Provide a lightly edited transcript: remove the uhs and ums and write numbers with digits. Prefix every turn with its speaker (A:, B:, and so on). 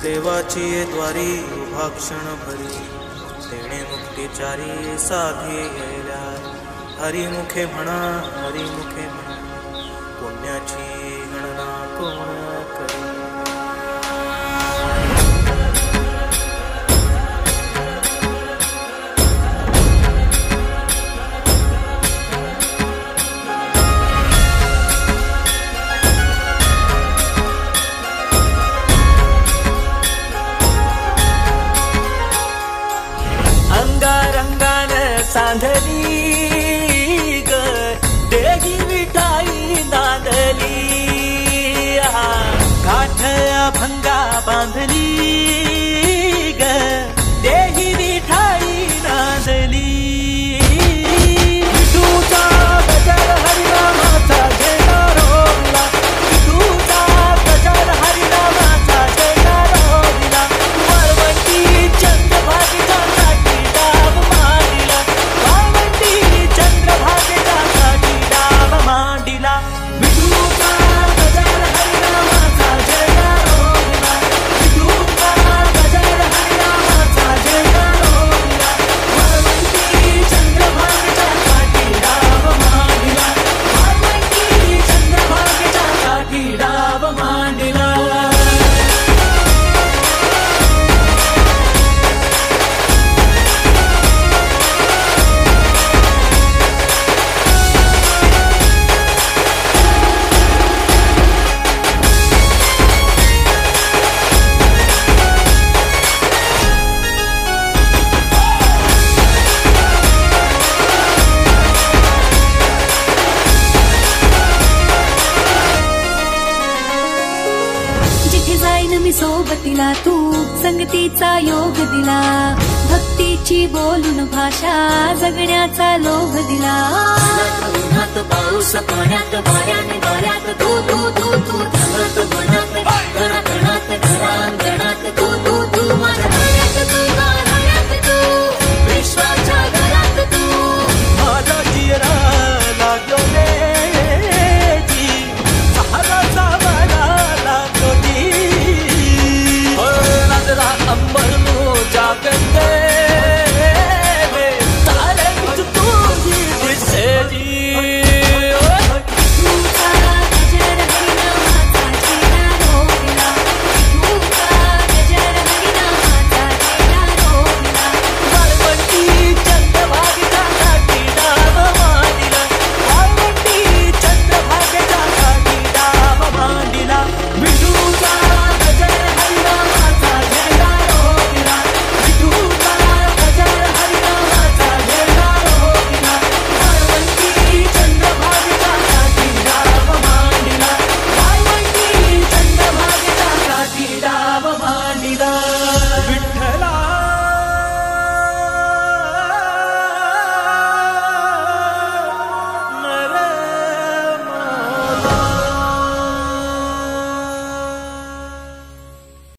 A: देवाची द्वारी उभा क्षण भरी तेणे मुक्तिचारी साधी येल्या हरिमुखे म्हणा हरिमुखे म्हणा पुण्याची गणना कोण करी.
B: सांधली ग देही विठाई नांदली काठ अभंगा बांधली ग देही विठाई नांदली. विठूचा गजर हरिनामाचा झेंडा रोवला विठूचा गजर हरिनामाचा झेंडा रोवला वरवंटी चंद्रभागेचा साठी डाव मांडिला वाळवंटी चंद्रभागेचा साठी डाव मांडिला. विठूचा गजर हरिनामाचा झेंडा रोवला विठूचा गजर हरिनामाचा झेंडा रोवला वरवंटी चंद्रभागेचा साठी डाव मांडिला वाळवंटी चंद्रभागेचा साठी डाव मांडिला.
C: जिथे जाईन मी सोबतीला तू संगतीचा योग दिला भक्तीची बोलून भाषा जगण्याचा लोभ दिला.
B: उन्हात पाऊस पाण्यात वाऱ्याने वाऱ्यात तू तू तू तू थांबत मनात